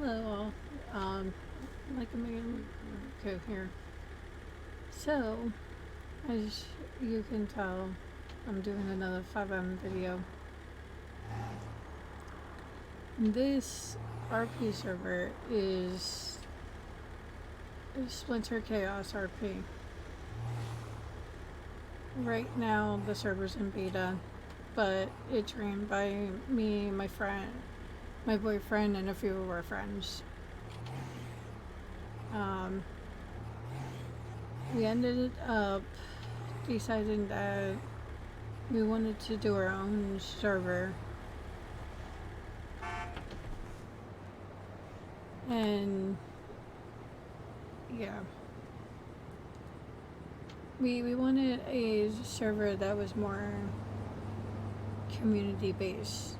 Hello all. Like I'm gonna go here. So, as you can tell, I'm doing another Fivem video. This RP server is Splintered Chaos RP. Right now, the server's in beta, but it's ran by me, my friend, my boyfriend, and a few of our friends. We ended up deciding that we wanted to do our own server, and yeah, we wanted a server that was more community based.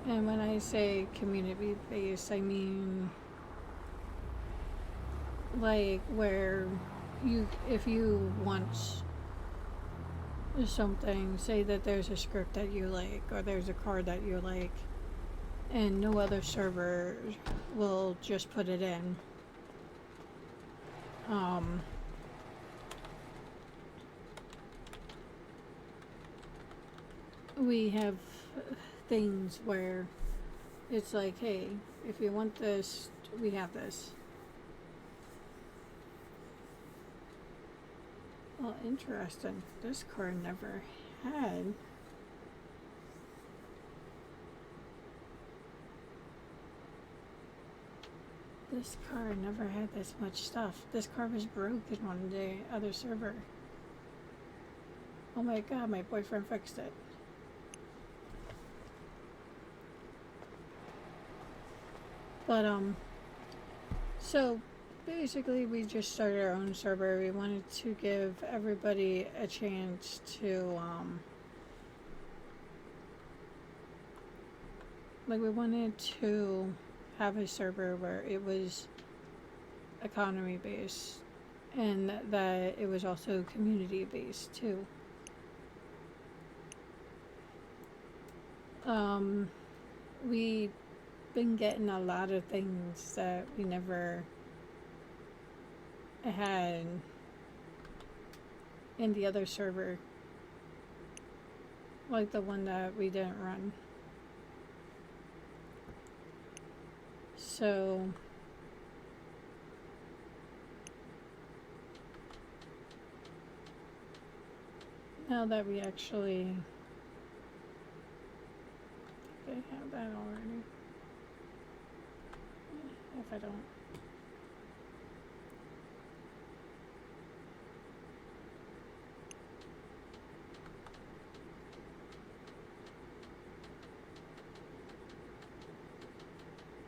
And when I say community based, I mean like where if you want something, say that there's a script that you like or there's a card that you like, and no other server will just put it in. We have things where it's like, hey, if you want this, we have this. Well, interesting. This card never had. This car never had this much stuff. This car was broken on the other server. Oh my god, my boyfriend fixed it. But, so basically we just started our own server. We wanted to give everybody a chance to, like, we wanted to have a server where it was economy based and that it was also community based too. We've been getting a lot of things that we never had in the other server, like the one that we didn't run. So now that we actually, I think I have that already. If I don't.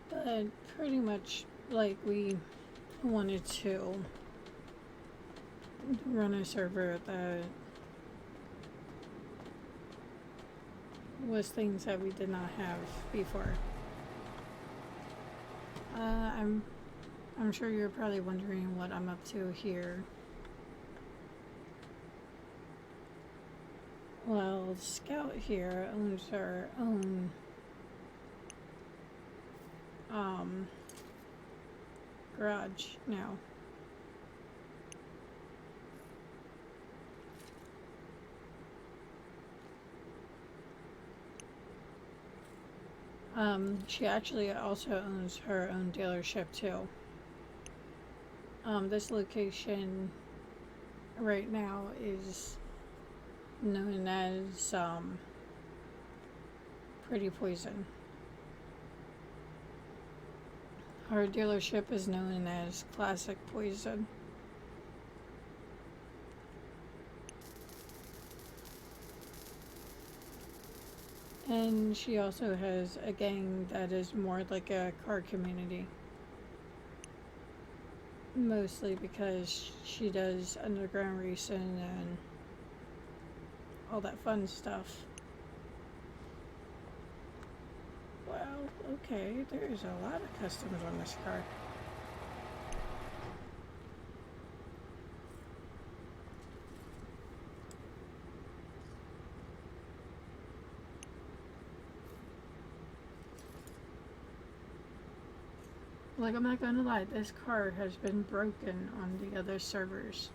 But pretty much, like, we wanted to run a server that was things that we did not have before. I'm sure you're probably wondering what I'm up to here. Well, Scout here owns her own garage now. She actually also owns her own dealership too. This location right now is known as Pretty Poison. Her dealership is known as Classic Poison. And she also has a gang that is more like a car community. Mostly because she does underground racing and all that fun stuff. Well, okay, there's a lot of customers on this car. Like, I'm not gonna lie, this card has been broken on the other servers.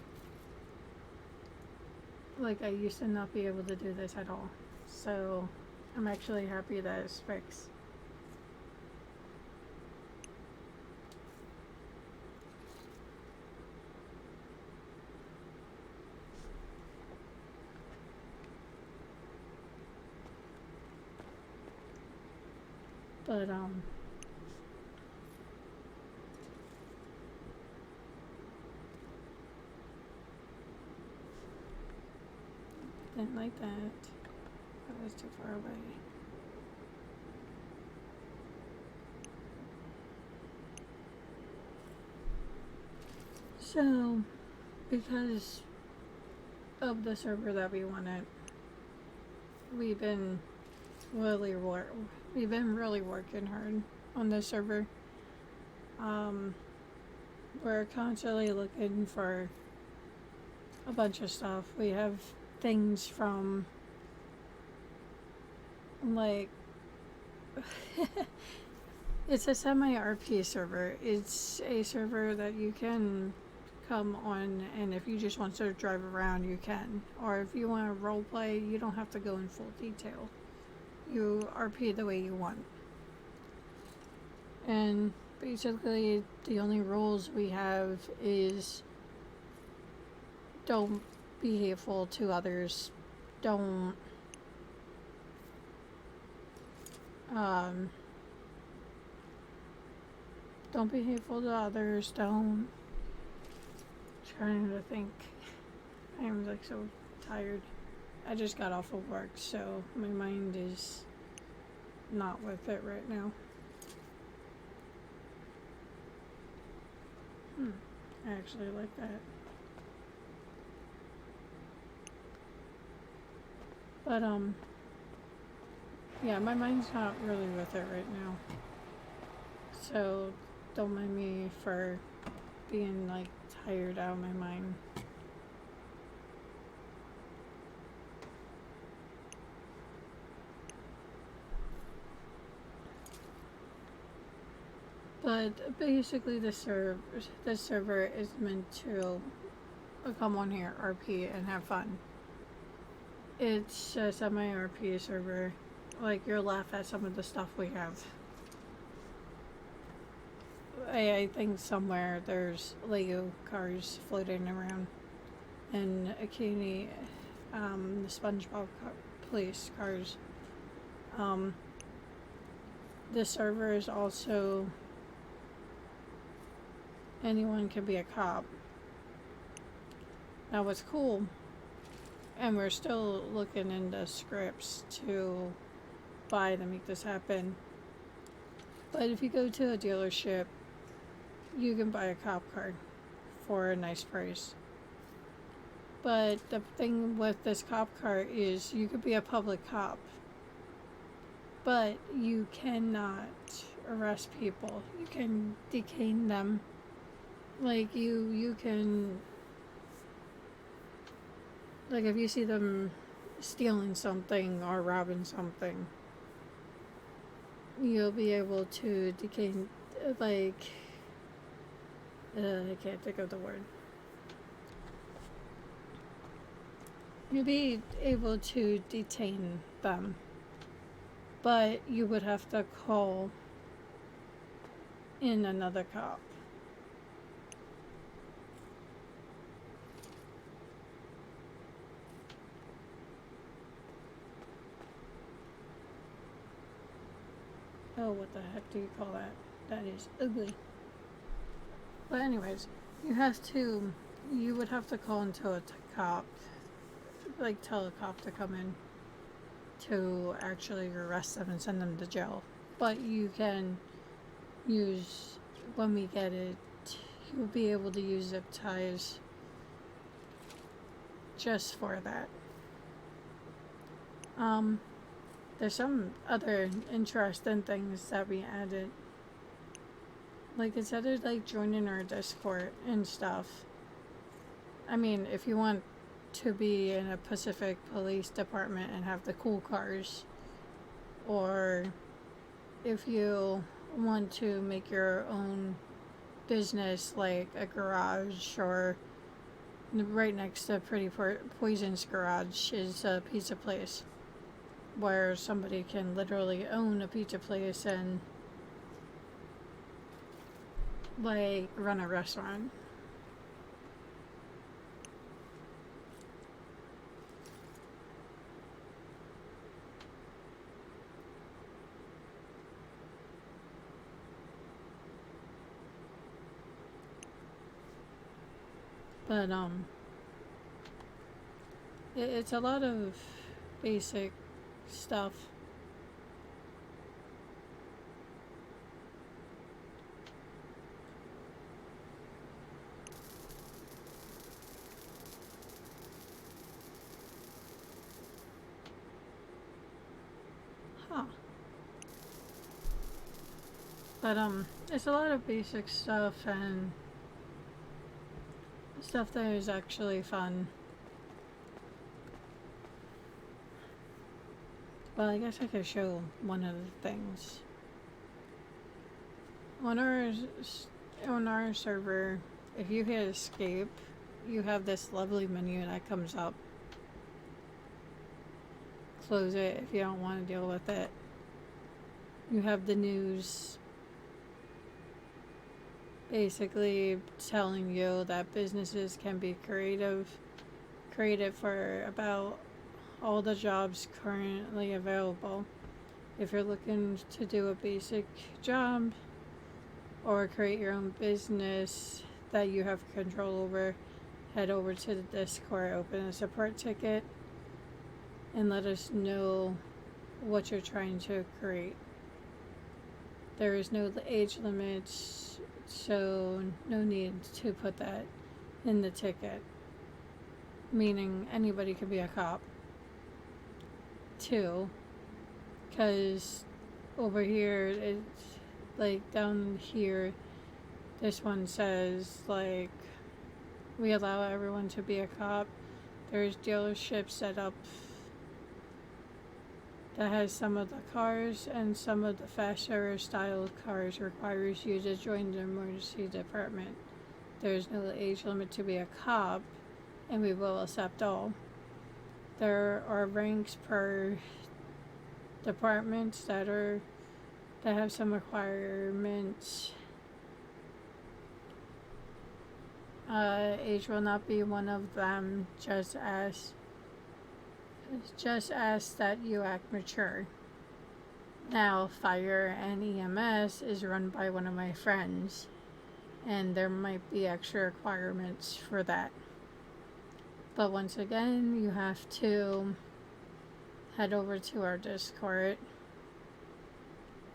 Like, I used to not be able to do this at all. So, I'm actually happy that it's fixed. But, didn't like that. That was too far away. So, because of the server that we wanted, we've been really working hard on this server. We're constantly looking for a bunch of stuff. We have things from, like, it's a semi-RP server. It's a server that you can come on, and if you just want to drive around, you can. Or if you want to roleplay, you don't have to go in full detail. You RP the way you want. And basically, the only rules we have is don't be hateful to others. Don't be hateful to others. Don't. Trying to think. I am like so tired. I just got off of work, so my mind is not with it right now. I actually like that. But, yeah, my mind's not really with it right now. So, don't mind me for being, like, tired out of my mind. But basically, this server is meant to come on here, RP, and have fun. It's a semi-RP server. Like, you'll laugh at some of the stuff we have. I think somewhere there's Lego cars floating around, and occasionally, the SpongeBob police cars. The server is also anyone can be a cop. Now, what's cool, and we're still looking into scripts to buy to make this happen. But if you go to a dealership, you can buy a cop card for a nice price. But the thing with this cop car is you could be a public cop, but you cannot arrest people. You can detain them. Like, you can, like, if you see them stealing something or robbing something, you'll be able to detain, like, I can't think of the word. You'll be able to detain them, but you would have to call in another cop. Oh, what the heck do you call that? That is ugly. But anyways, you would have to call into a cop, like tell a cop to come in to actually arrest them and send them to jail. But you can use, when we get it, you'll be able to use zip ties just for that. There's some other interesting things that we added. Like, instead of, like, joining our Discord and stuff, I mean, if you want to be in a Pacific Police Department and have the cool cars, or if you want to make your own business, like a garage, or right next to Pretty Poison's garage is a pizza place where somebody can literally own a pizza place and like run a restaurant. But it's a lot of basic stuff. Huh. But it's a lot of basic stuff and stuff that is actually fun. Well, I guess I could show one of the things. On our server, if you hit escape, you have this lovely menu that comes up. Close it if you don't want to deal with it. You have the news basically telling you that businesses can be created for about all the jobs currently available. If you're looking to do a basic job or create your own business that you have control over, head over to the Discord, open a support ticket, and let us know what you're trying to create. There is no age limit, so no need to put that in the ticket. Meaning anybody could be a cop. 2, because over here, it's like down here, this one says like we allow everyone to be a cop. There's dealerships set up that has some of the cars, and some of the faster style cars requires you to join the emergency department. There's no age limit to be a cop, and we will accept all. There are ranks per departments that have some requirements. Age will not be one of them, just ask that you act mature. Now, fire and EMS is run by one of my friends, and there might be extra requirements for that. But once again, you have to head over to our Discord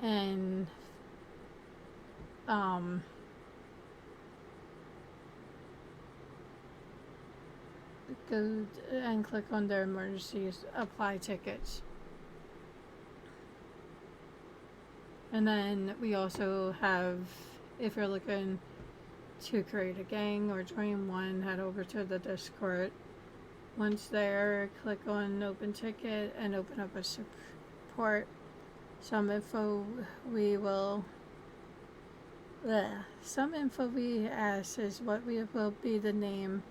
and go and click on the emergency apply tickets. And then we also have, if you're looking to create a gang or join one, head over to the Discord. Once there, click on open ticket and open up a support. Some info we ask is what will be the name,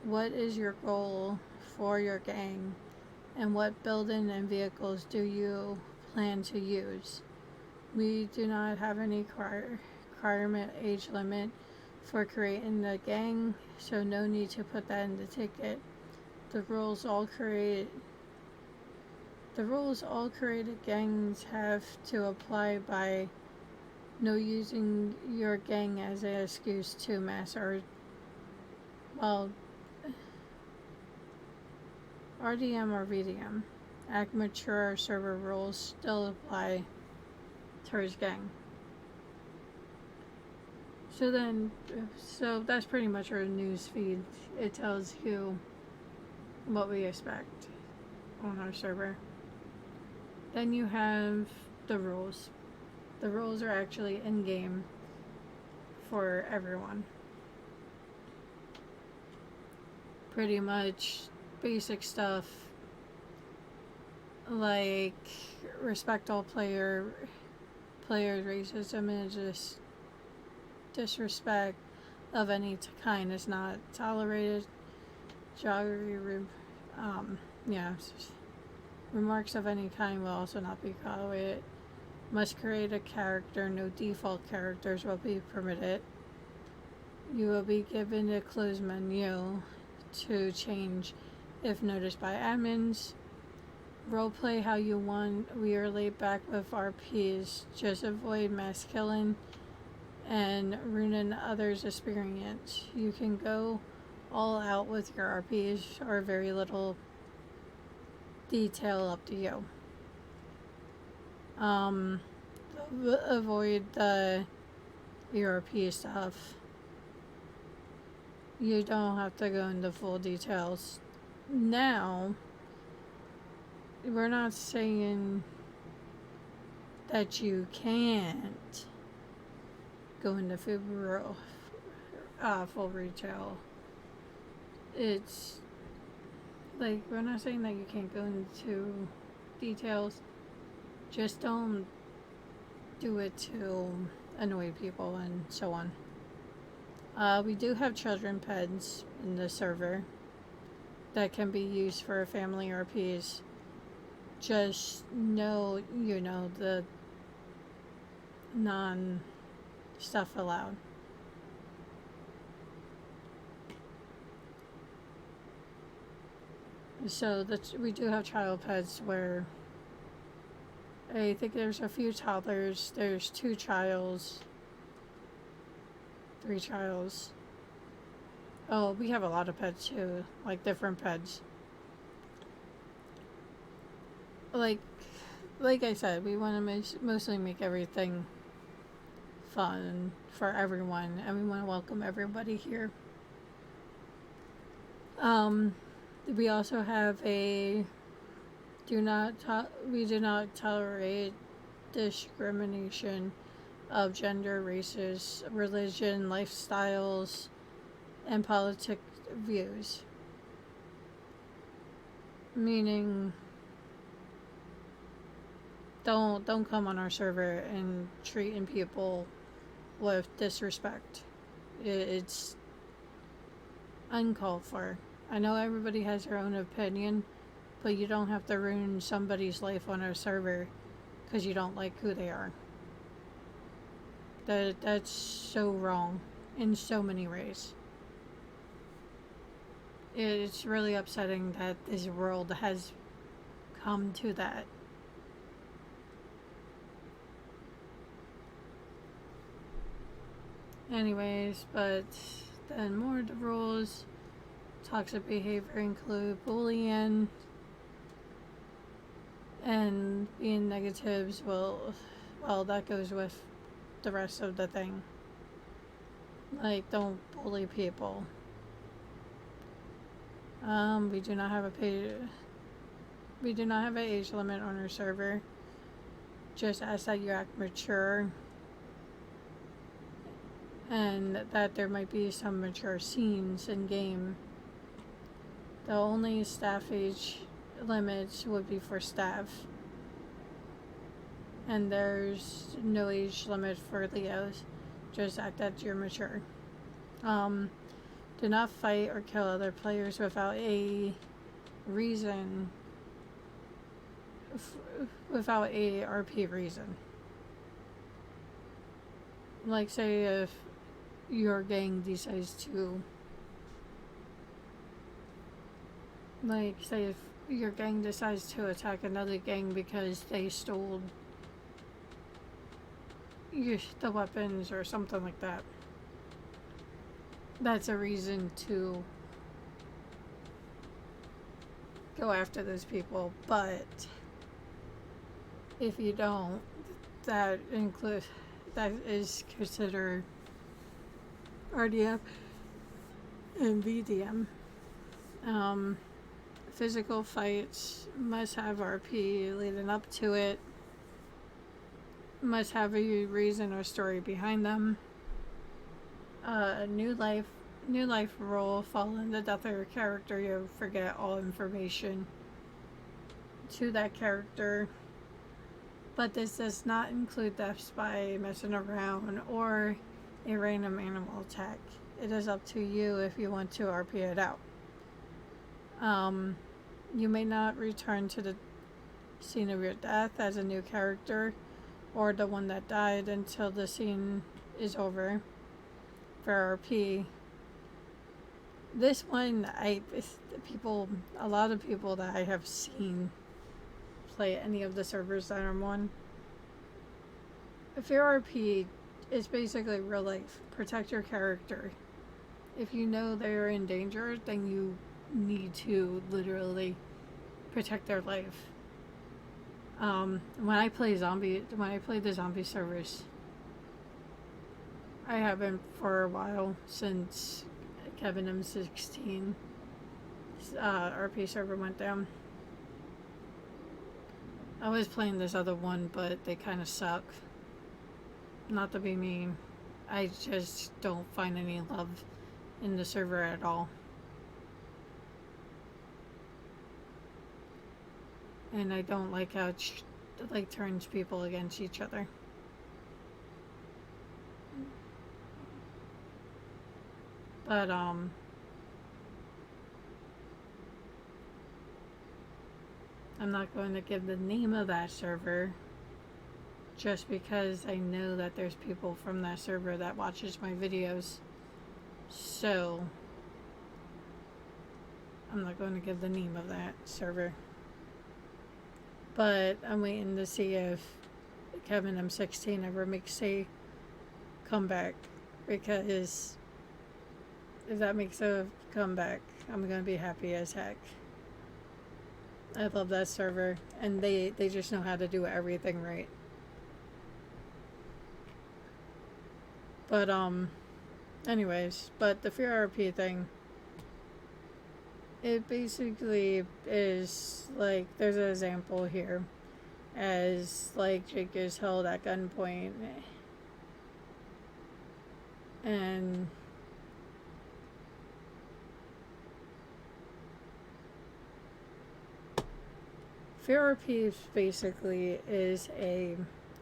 what is your goal for your gang, and what building and vehicles do you plan to use. We do not have any requirement age limit for creating the gang, so no need to put that in the ticket. The rules all created gangs have to apply by no using your gang as an excuse to mass or RDM or VDM. Act mature server rules still apply towards gang. So that's pretty much our news feed. It tells you what we expect on our server. Then you have the rules. The rules are actually in game for everyone. Pretty much basic stuff like respect all players' racism and disrespect of any kind is not tolerated. Geography, yeah, remarks of any kind will also not be tolerated. Must create a character. No default characters will be permitted. You will be given a closed menu to change if noticed by admins. Roleplay how you want. We are laid back with RPs. Just avoid mass killing and ruining others' experience. You can go all out with your RPs or very little detail, up to you. Avoid the ERP stuff. You don't have to go into full details. Now, we're not saying that you can't go into full retail. It's like, we're not saying that you can't go into details. Just don't do it to annoy people and so on. We do have children pets in the server that can be used for family RPs. Just know, the non-stuff allowed. So we do have child pets where I think there's a few toddlers, there's 2 childs, 3 childs. Oh, we have a lot of pets too, like different pets. Like I said, we want to mostly make everything fun for everyone, and we want to welcome everybody here. We also have we do not tolerate discrimination of gender, races, religion, lifestyles, and politic views. Meaning, don't come on our server and treating people with disrespect. It's uncalled for. I know everybody has their own opinion, but you don't have to ruin somebody's life on our server because you don't like who they are. That's so wrong in so many ways. It's really upsetting that this world has come to that. Anyways, but then more of the rules. Toxic behavior include bullying and being negatives. Well, that goes with the rest of the thing. Like, don't bully people. We do not have an age limit on our server. Just ask that you act mature, and that there might be some mature scenes in game. The only staff age limits would be for staff, and there's no age limit for Leos. Just act that you're mature. Do not fight or kill other players without a reason, without a RP reason. Like, say if your gang decides to, say if your gang decides to attack another gang because they stole the weapons or something like that. That's a reason to go after those people. But if you don't, that is considered RDF and VDM. Physical fights must have RP leading up to it. Must have a reason or story behind them. New life role. Following the death of your character, you forget all information to that character. But this does not include deaths by messing around or a random animal attack. It is up to you if you want to RP it out. You may not return to the scene of your death as a new character or the one that died until the scene is over for RP. This one, a lot of people that I have seen play any of the servers that I'm on, if your RP is basically real life, protect your character. If you know they're in danger, then you need to literally protect their life. When I play the zombie servers, I haven't for a while since Kevin M16 RP server went down. I was playing this other one, but they kind of suck. Not to be mean, I just don't find any love in the server at all. And I don't like how it turns people against each other. But I'm not going to give the name of that server just because I know that there's people from that server that watches my videos. So I'm not going to give the name of that server. But I'm waiting to see if Kevin M16 ever makes a comeback, because if that makes a comeback, I'm going to be happy as heck. I love that server, and they just know how to do everything right. But anyways, but the Fear RP thing, it basically is like, there's an example here as like Jake is held at gunpoint and Fear RP basically is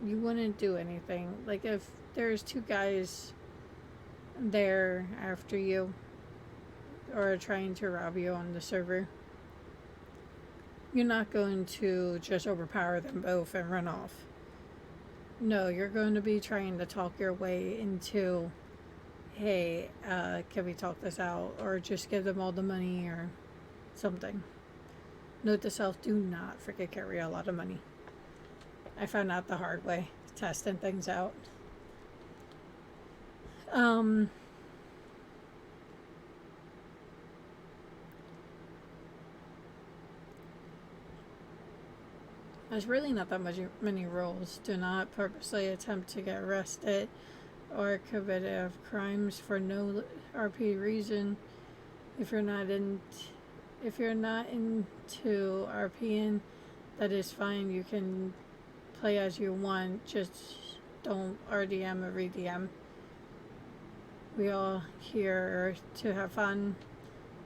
you wouldn't do anything. Like if there's two guys there after you or trying to rob you on the server, you're not going to just overpower them both and run off. No, you're going to be trying to talk your way into, hey, can we talk this out, or just give them all the money or something. Note to self, do not forget carry a lot of money. I found out the hard way, testing things out. There's really not that many rules. Do not purposely attempt to get arrested or commit crimes for no RP reason. If you're not into RPing, that is fine. You can play as you want. Just don't RDM or RDM. We all here to have fun.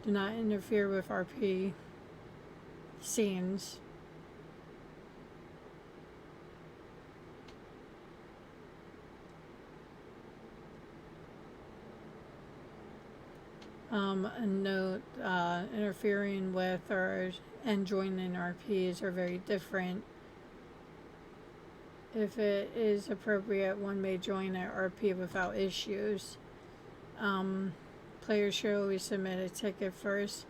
Do not interfere with RP scenes. A note, interfering with and joining RPs are very different. If it is appropriate, one may join an RP without issues. Players should always submit a ticket first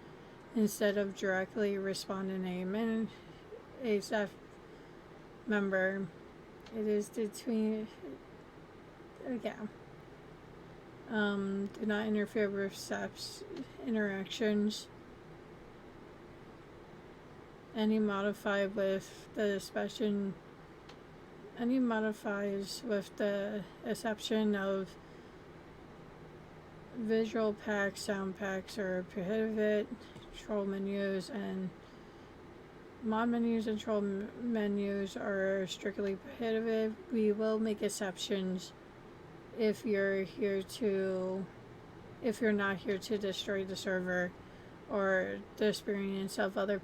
instead of directly responding a staff member. It is between, yeah. Do not interfere with staff's interactions. Any modifies with the exception of visual packs, sound packs are prohibited. Troll menus and mod menus and troll menus are strictly prohibited. We will make exceptions if you're not here to destroy the server or the experience of other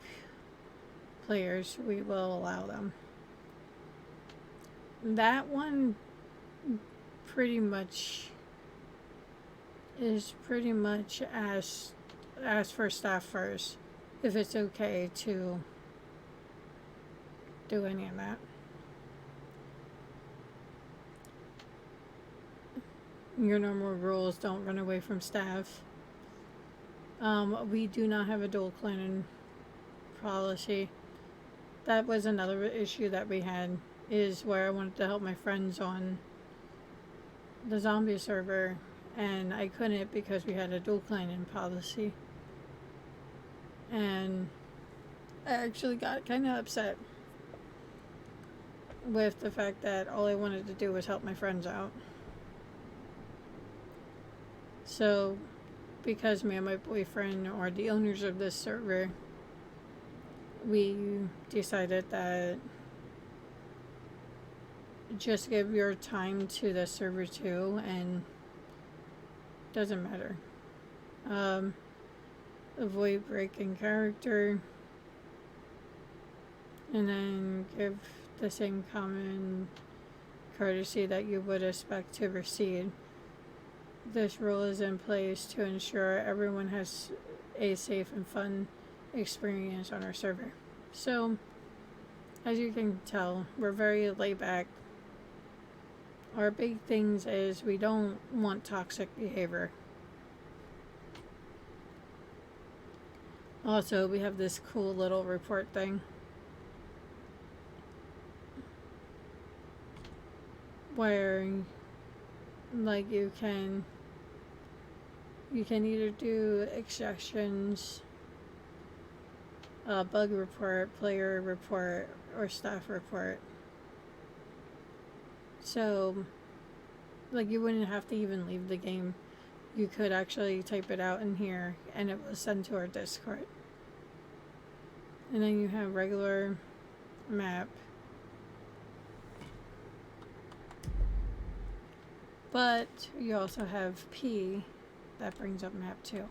players. We will allow them. that one pretty much is pretty much ask for staff first if it's okay to do any of that. Your normal rules don't run away from staff. We do not have a dual clan policy. That was another issue that we had, is where I wanted to help my friends on the zombie server, and I couldn't because we had a dual clan policy. And I actually got kind of upset with the fact that all I wanted to do was help my friends out. So, because me and my boyfriend are the owners of this server, we decided that just give your time to the server too, and doesn't matter. Avoid breaking character, and then give the same common courtesy that you would expect to receive. This rule is in place to ensure everyone has a safe and fun experience on our server. So, as you can tell, we're very laid back. Our big things is we don't want toxic behavior. Also, we have this cool little report thing where, like, you can either do extractions, bug report, player report, or staff report. So, like, you wouldn't have to even leave the game. You could actually type it out in here, and it will send to our Discord. And then you have regular map. But you also have P that brings up map too.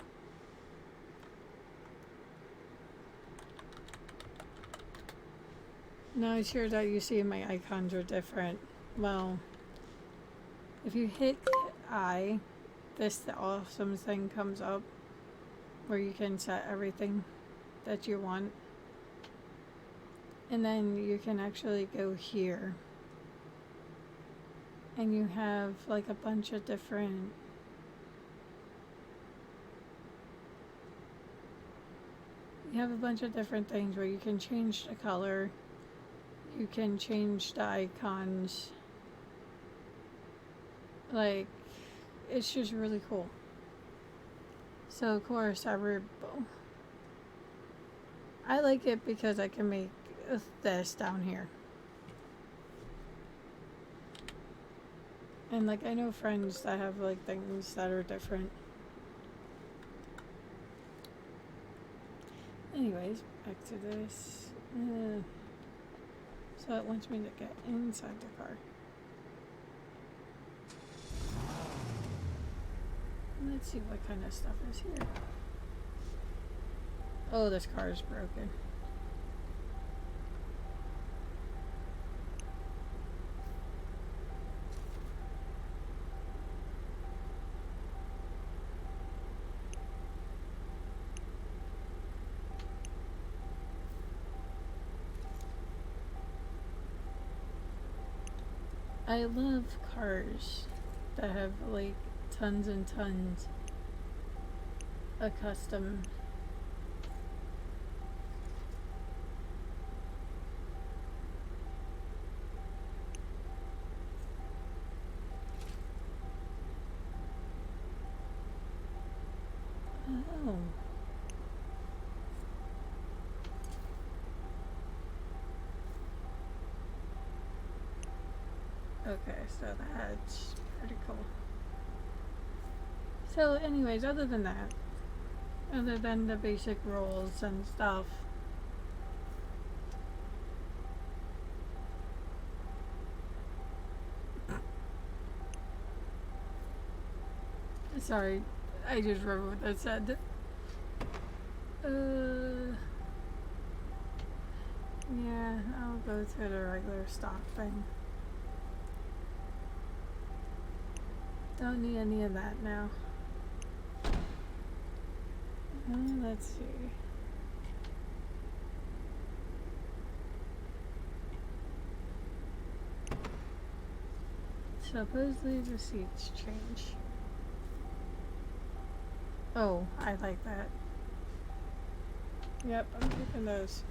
Now it's here that you see my icons are different. Well, if you hit I, this awesome thing comes up where you can set everything that you want. And then you can actually go here. And you have like a bunch of different things where you can change the color, you can change the icons. Like, it's just really cool. So of course I like it because I can make this down here. And like, I know friends that have like things that are different. Anyways, back to this. So it wants me to get inside the car. Let's see what kind of stuff is here. Oh, this car is broken. I love cars that have like tons and tons of custom. Oh. Okay, so that's pretty cool. So anyways, other than that, other than the basic rules and stuff, sorry, I just remember what that said. Yeah, I'll go to the regular stock thing. Don't need any of that now. Let's see. Supposedly the seats change. Oh, I like that. Yep, I'm keeping those.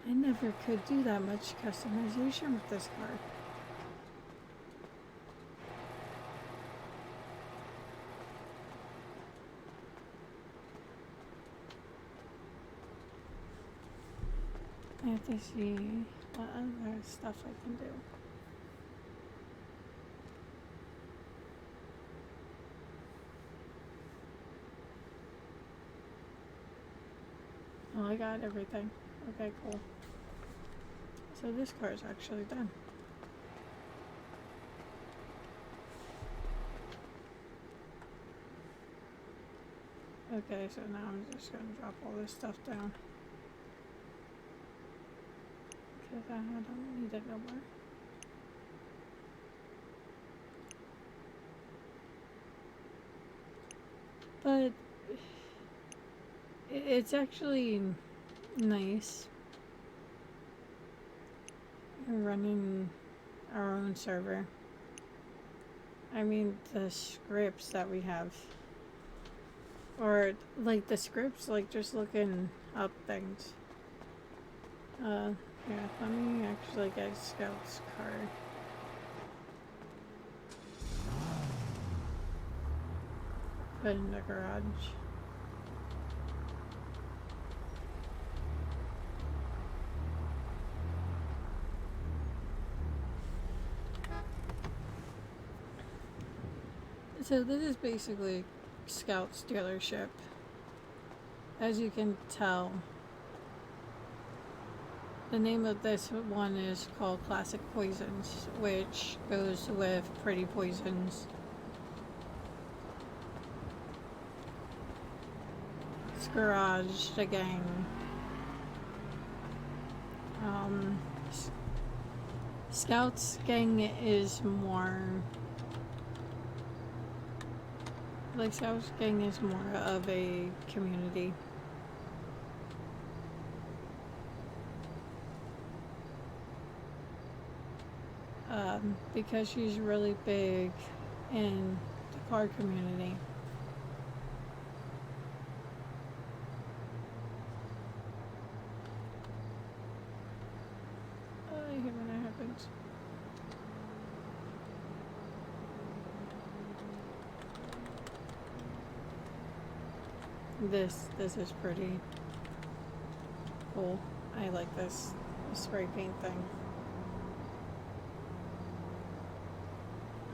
I never could do that much customization with this car. I have to see what other stuff I can do. Oh, I got everything. Okay, cool. So this car is actually done. Okay, so now I'm just gonna drop all this stuff down. Because I don't need it no more. But it's actually nice running our own server. I mean, the scripts that we have, or like the scripts, like just looking up things. Yeah, let me actually get Scout's card. Put in the garage. So this is basically Scout's dealership. As you can tell, the name of this one is called Classic Poisons, which goes with Pretty Poisons. It's Garage, the gang. Scout's gang is more... Like, Scout's gang is more of a community. Because she's really big in the car community. I hate when that happens. This is pretty cool. I like this spray paint thing.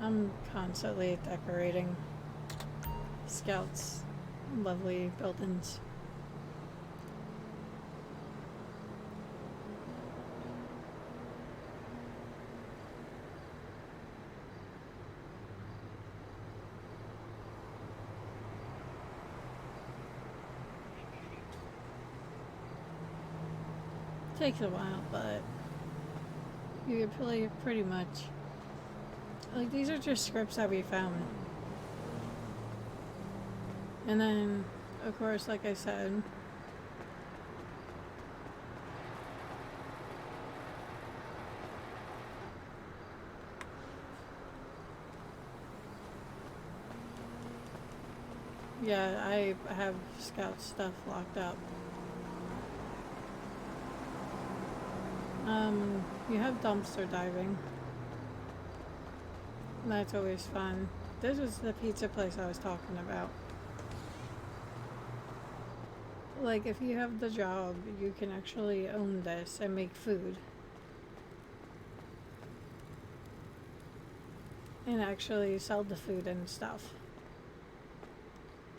I'm constantly decorating Scout's lovely buildings. Takes a while, but you can play pretty much. Like, these are just scripts that we found. And then, of course, like I said, yeah, I have Scout stuff locked up. You have dumpster diving. That's always fun. This is the pizza place I was talking about. Like, if you have the job, you can actually own this and make food. And actually sell the food and stuff.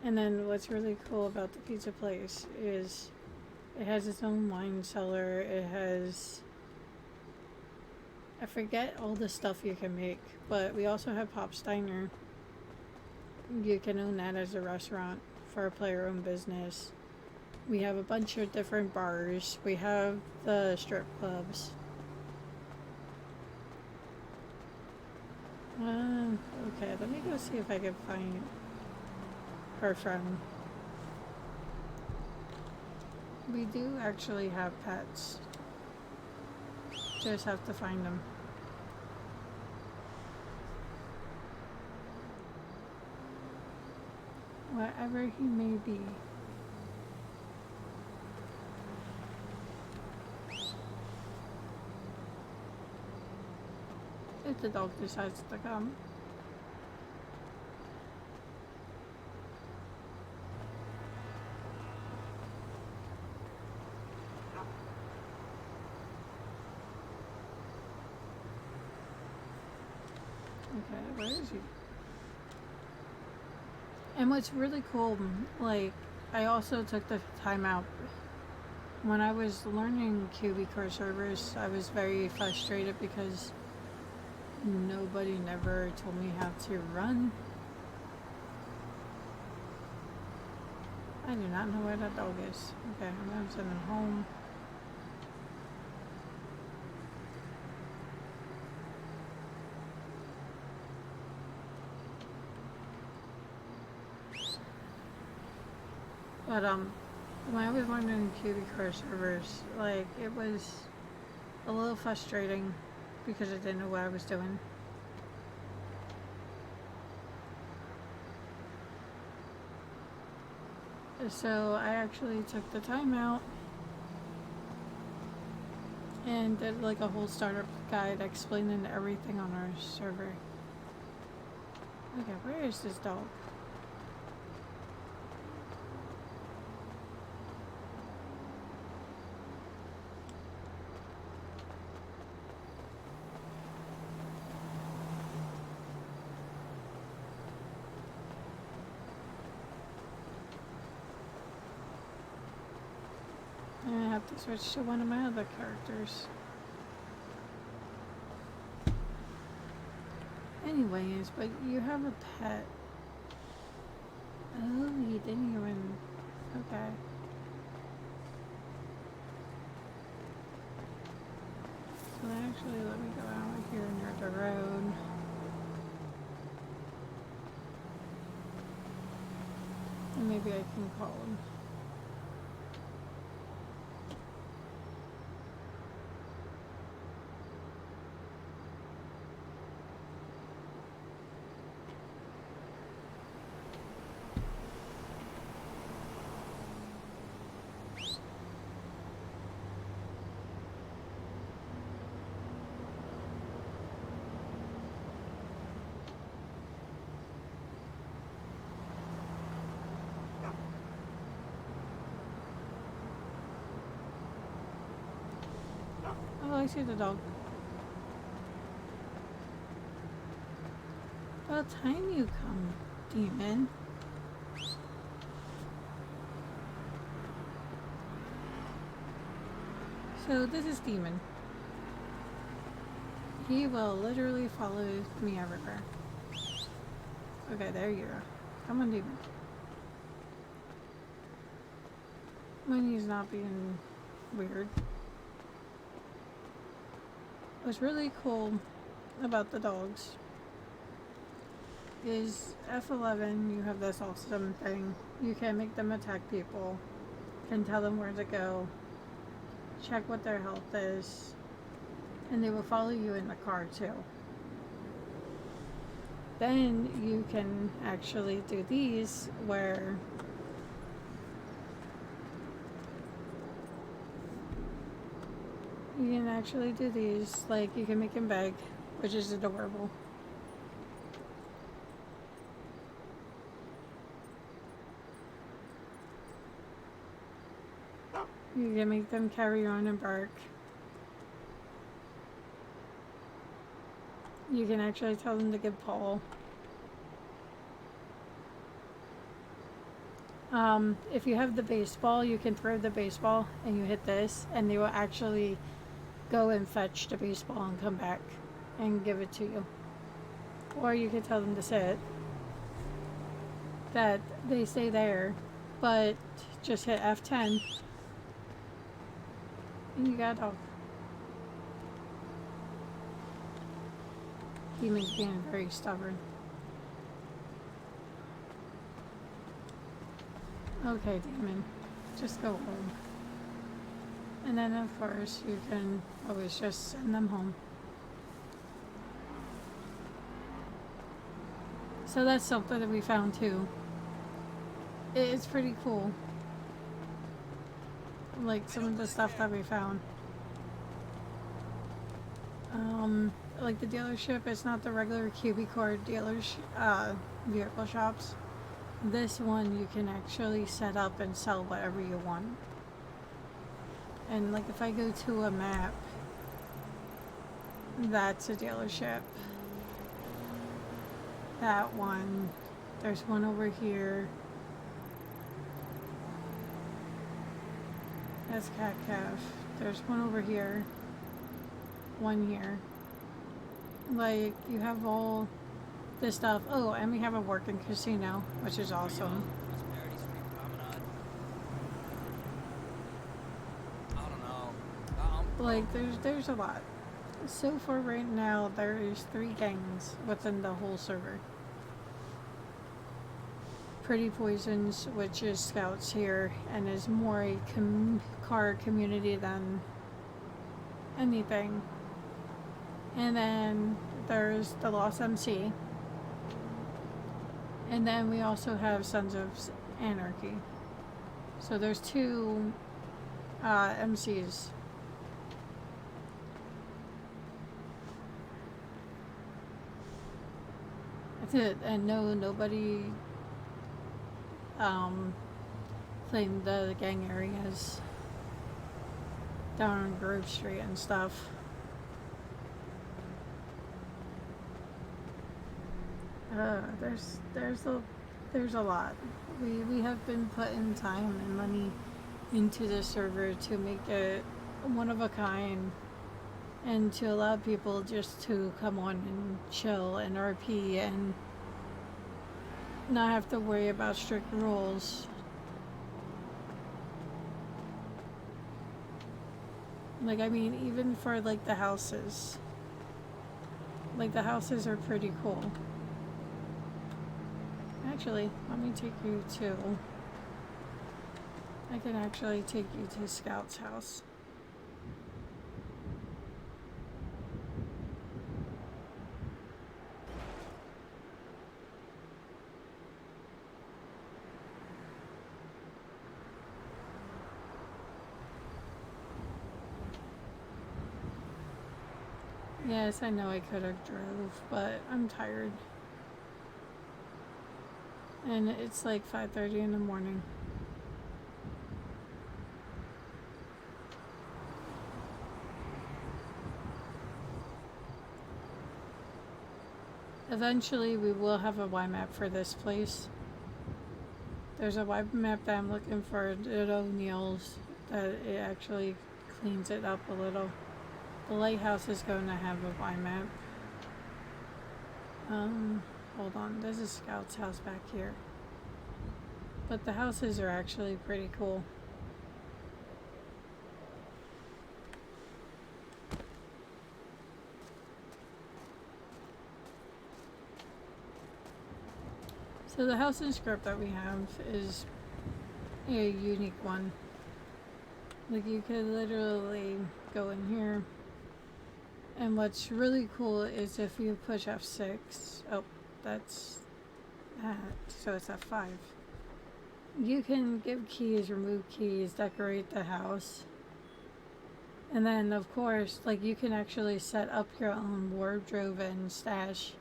And then what's really cool about the pizza place is it has its own wine cellar. It has... I forget all the stuff you can make, but we also have Pop Steiner. You can own that as a restaurant for a player-owned business. We have a bunch of different bars. We have the strip clubs. Okay, let me go see if I can find her friend. We do actually have pets. Just have to find them. Wherever he may be. If the dog decides to come. Okay, where is he? And what's really cool, like, I also took the time out. When I was learning Qbcore servers, I was very frustrated because nobody never told me how to run. I do not know where that dog is. Okay, I'm gonna send him home. But when I was learning Qbcore servers, like, it was a little frustrating because I didn't know what I was doing. So I actually took the time out and did like a whole startup guide explaining everything on our server. Okay, where is this dog? I have to switch to one of my other characters. Anyways, but you have a pet. Oh, he didn't even... Okay. So actually, let me go out here near the road. And maybe I can call him. Oh, I see the dog. About time you come, demon. So this is Demon. He will literally follow me everywhere. Okay, there you go. Come on, Demon. When he's not being weird. What's really cool about the dogs is F11, you have this awesome thing. You can make them attack people, can tell them where to go, check what their health is, and they will follow you in the car too. Then you can actually do these where you can actually do these, like you can make him beg, which is adorable. You can make them carry on and bark. You can actually tell them to give paw. If you have the baseball, you can throw the baseball and you hit this, and they will actually go and fetch the baseball and come back and give it to you. Or you can tell them to sit. That they stay there, but just hit F10 and you got a dog. Demon's being very stubborn. Okay, Demon. Just go home. And then, of course, you can always just send them home. So that's something that we found too. It's pretty cool. Like some of the stuff that we found. Like the dealership, it's not the regular Qbcore vehicle shops. This one you can actually set up and sell whatever you want. And like if I go to a map, that's a dealership. That one, there's one over here. That's Cat Caf. There's one over here. One here. Like, you have all this stuff. Oh, and we have a working casino, which is awesome. Like, there's a lot. So far right now, there is 3 gangs within the whole server. Pretty Poisons, which is scouts here, and is more a car community than anything. And then there's the Lost MC. And then we also have Sons of Anarchy. So there's 2 MCs. That's it. And nobody claimed the gang areas down on Grove Street and stuff. There's a lot. We have been putting time and money into the server to make it one of a kind and to allow people just to come on and chill and RP and not have to worry about strict rules. Like, I mean, even for like the houses. Like, the houses are pretty cool. Actually, let me take you to... I can actually take you to Scout's house. Yes, I know I could have drove, but I'm tired. And it's like 5:30 in the morning. Eventually we will have a Y map for this place. There's a Y map that I'm looking for at O'Neill's that it actually cleans it up a little. The lighthouse is going to have a Y map. Hold on, there's a scout's house back here. But the houses are actually pretty cool. So the house and script that we have is a unique one. Like, you could literally go in here. And what's really cool is if you push F6, oh, that's that, so it's F5. You can give keys, remove keys, decorate the house. And then, of course, like, you can actually set up your own wardrobe and stash.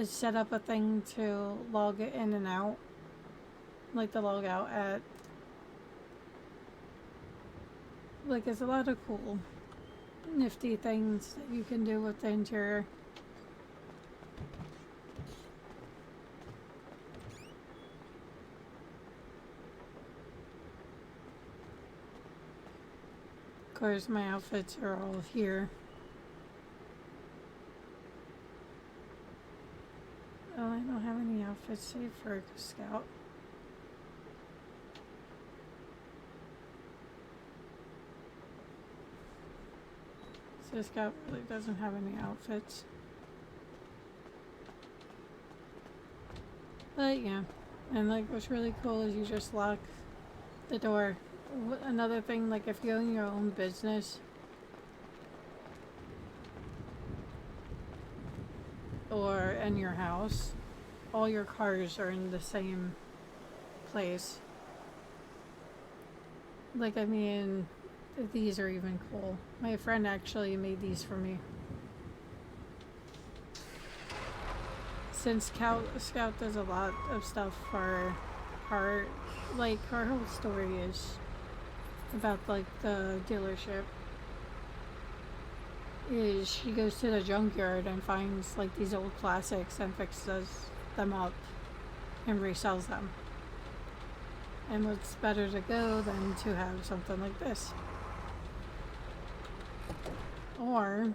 Set up a thing to log it in and out. Like the log out at. Like, it's a lot of cool, nifty things that you can do with the interior. Of course, my outfits are all here. Oh, I don't have any outfits saved for a scout. So Scout really doesn't have any outfits. But yeah, and like what's really cool is you just lock the door. Another thing, like if you own your own business or in your house, all your cars are in the same place. Like, I mean, these are even cool. My friend actually made these for me. Since Scout does a lot of stuff for her, like, her whole story is about, like, the dealership. Is she goes to the junkyard and finds, like, these old classics and fixes them up and resells them. And what's better to go than to have something like this? Or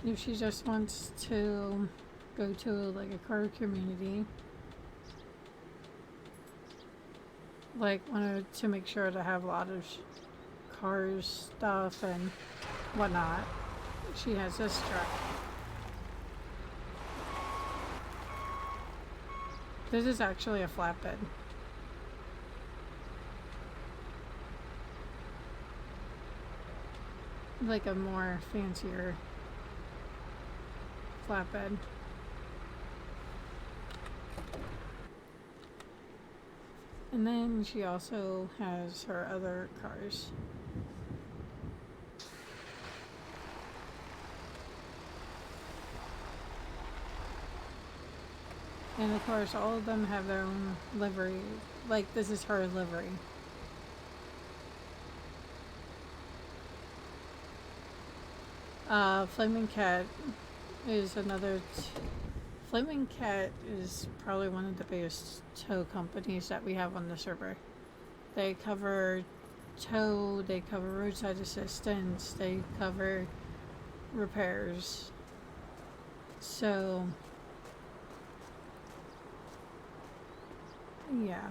if she just wants to go to like a car community, like wanted to make sure to have a lot of cars stuff and whatnot, she has this truck. This is actually a flatbed. Like a more fancier flatbed. And then she also has her other cars. And of course, all of them have their own livery. Like, this is her livery. Flaming Cat is another. Flaming Cat is probably one of the biggest tow companies that we have on the server. They cover tow, they cover roadside assistance, they cover repairs. So, yeah.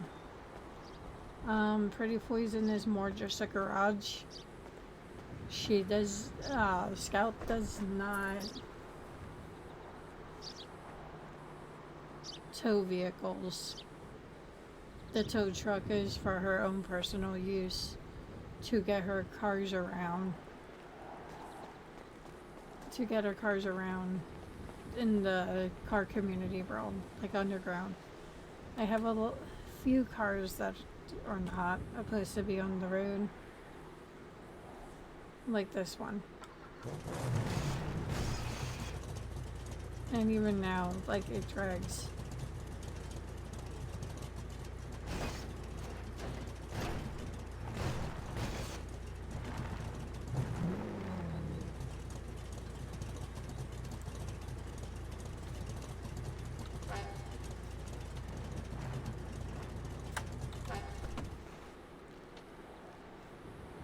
Pretty Poison is more just a garage. She does, Scout does not tow vehicles. The tow truck is for her own personal use to get her cars around. To get her cars around in the car community world, like underground. I have a few cars that are not supposed to be on the road. Like this one. And even now, like, it drags.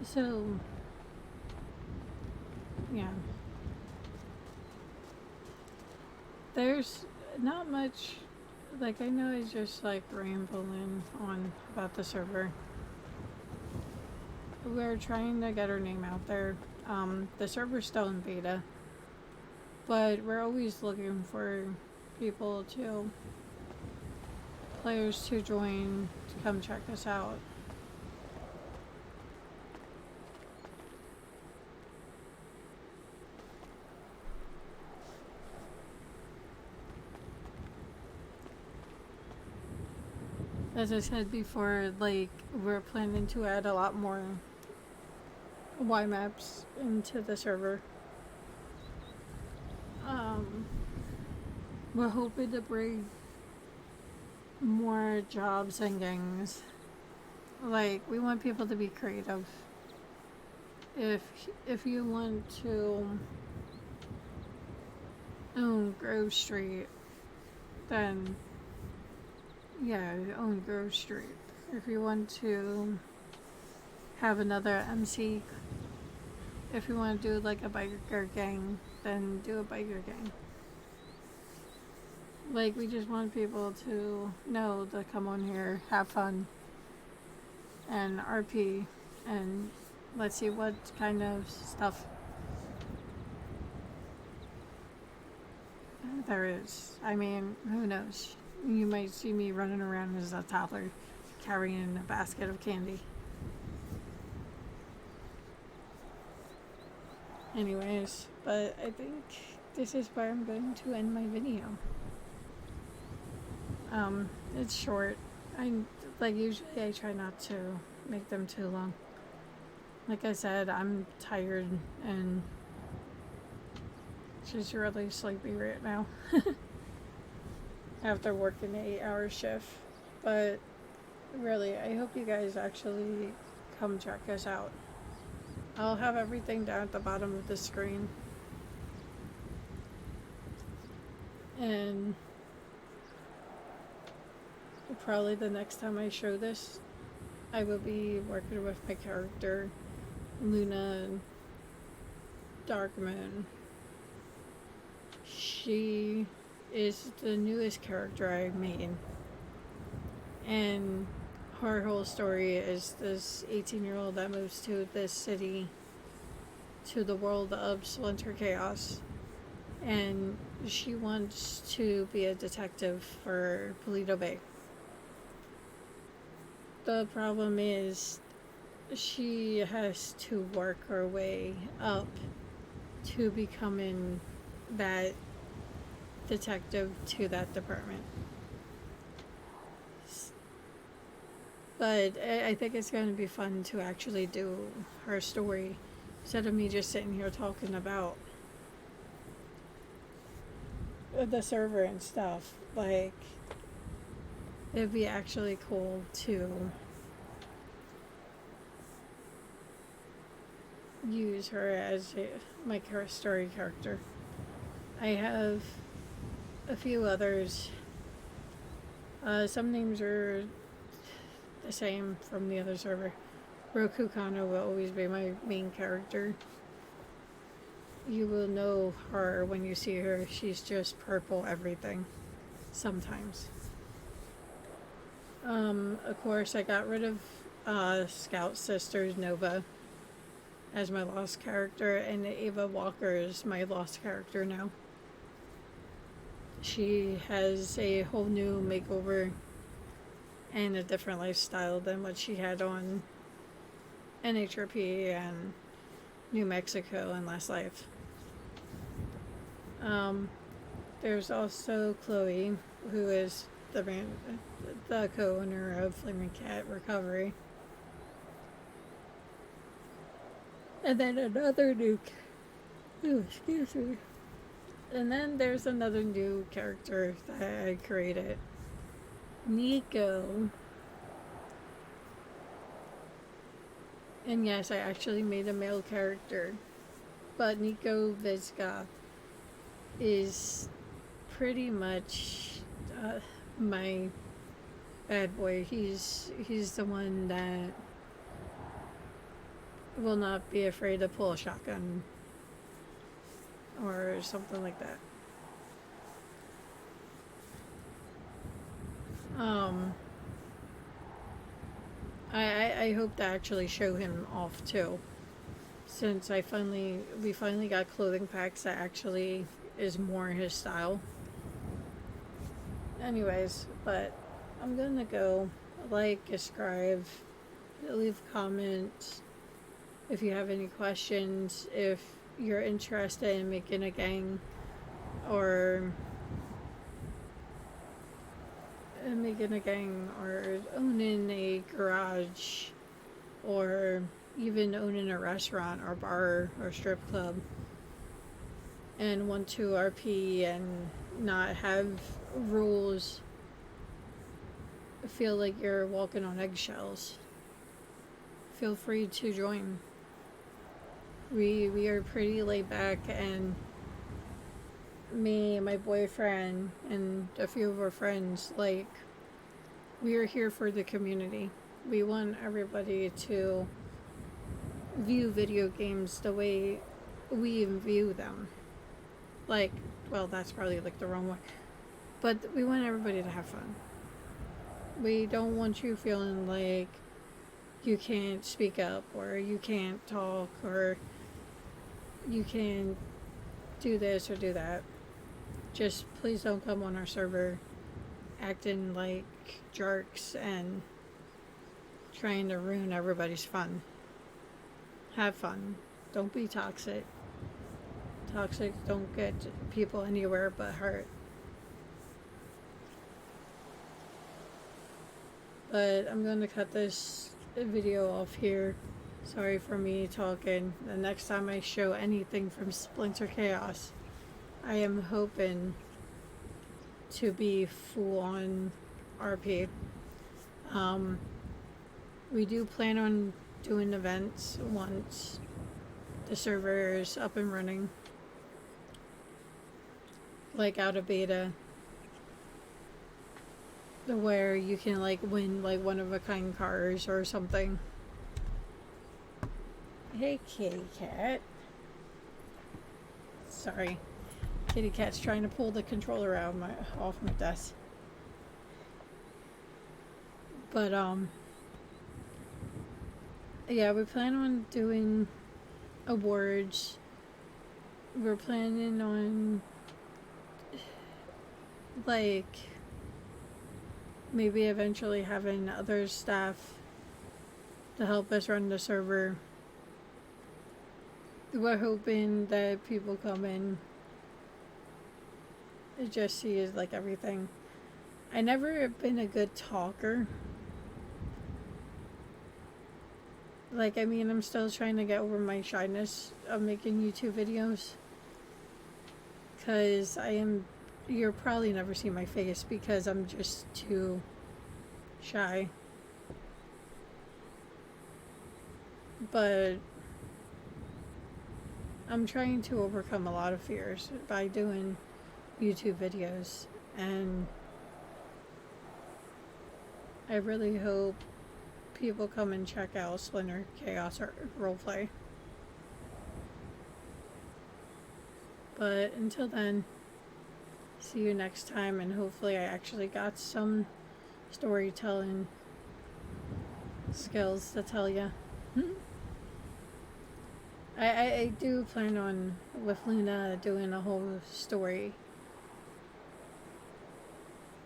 So, yeah. There's not much, like, I know it's just like rambling on about the server. We're trying to get our name out there. The server's still in beta, but we're always looking for people to, players to join, to come check us out. As I said before, like, we're planning to add a lot more Y maps into the server. We're hoping to bring more jobs and gangs. Like, we want people to be creative. If you want to own Grove Street, then yeah, own Grove Street. If you want to have another MC, if you want to do like a biker gang, then do a biker gang. Like, we just want people to know to come on here, have fun, and RP, and let's see what kind of stuff. there is. I mean, who knows? You might see me running around as a toddler carrying a basket of candy. Anyways, but I think this is where I'm going to end my video. It's short. Usually I try not to make them too long. Like I said, I'm tired and just really sleepy right now. After working an 8-hour shift. But really, I hope you guys actually come check us out. I'll have everything down at the bottom of the screen. And probably the next time I show this, I will be working with my character, Luna Darkmoon. She is the newest character I made. And her whole story is this 18-year-old that moves to this city, to the world of Splintered Chaos. And she wants to be a detective for Paleto Bay. The problem is she has to work her way up to becoming that detective to that department. But I think it's going to be fun to actually do her story instead of me just sitting here talking about the server and stuff. Like, it'd be actually cool to use her as my story character. I have a few others. Some names are the same from the other server. Roku Kano will always be my main character. You will know her when you see her. She's just purple everything. Sometimes. Of course, I got rid of Scout Sisters Nova as my lost character, and Ava Walker is my lost character now. She has a whole new makeover and a different lifestyle than what she had on NHRP and New Mexico and Last Life. There's also Chloe, who is the co-owner of Flaming Cat Recovery. And then another new... excuse me. And then there's another new character that I created. Nico. And yes, I actually made a male character. But Nico Vizca is pretty much my bad boy. He's the one that will not be afraid to pull a shotgun or something like that. I hope to actually show him off too, since we finally got clothing packs that actually is more his style. Anyways, but I'm gonna go. Like, subscribe, leave comments if you have any questions, if you're interested in making a gang or owning a garage or even owning a restaurant or bar or strip club and want to RP and not have rules, feel like you're walking on eggshells, feel free to join. We are pretty laid back, and me, my boyfriend, and a few of our friends, like, we are here for the community. We want everybody to view video games the way we view them. Like, well, that's probably like the wrong way. But we want everybody to have fun. We don't want you feeling like you can't speak up, or you can't talk, or you can't do this or do that. just please don't come on our server acting like jerks and trying to ruin everybody's fun. Have fun. Don't be toxic. Toxic don't get people anywhere but hurt. But I'm going to cut this video off here. Sorry for me talking. The next time I show anything from Splintered Chaos, I am hoping to be full on RP. We do plan on doing events once the server is up and running, like out of beta, where you can like win like one of a kind cars or something. Hey kitty cat. Sorry. Kitty cat's trying to pull the controller out of off my desk. But yeah, we plan on doing awards. We're planning on like maybe eventually having other staff to help us run the server. We're hoping that people come in and just see is like everything. I never have been a good talker. Like, I mean, I'm still trying to get over my shyness of making YouTube videos. Because you'll probably never see my face because I'm just too shy. But I'm trying to overcome a lot of fears by doing YouTube videos, and I really hope people come and check out Splintered Chaos Roleplay. But until then, see you next time, and hopefully I actually got some storytelling skills to tell you. I do plan on, with Luna, doing a whole story.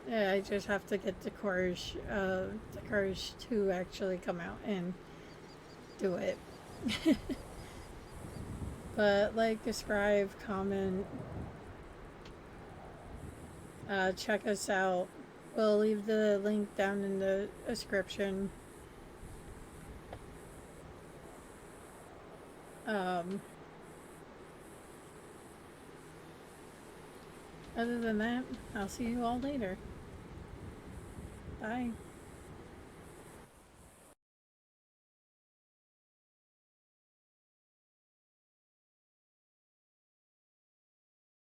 Yeah, I just have to get the courage to actually come out and do it. But like, subscribe, comment, check us out. We'll leave the link down in the description. Other than that, I'll see you all later. Bye.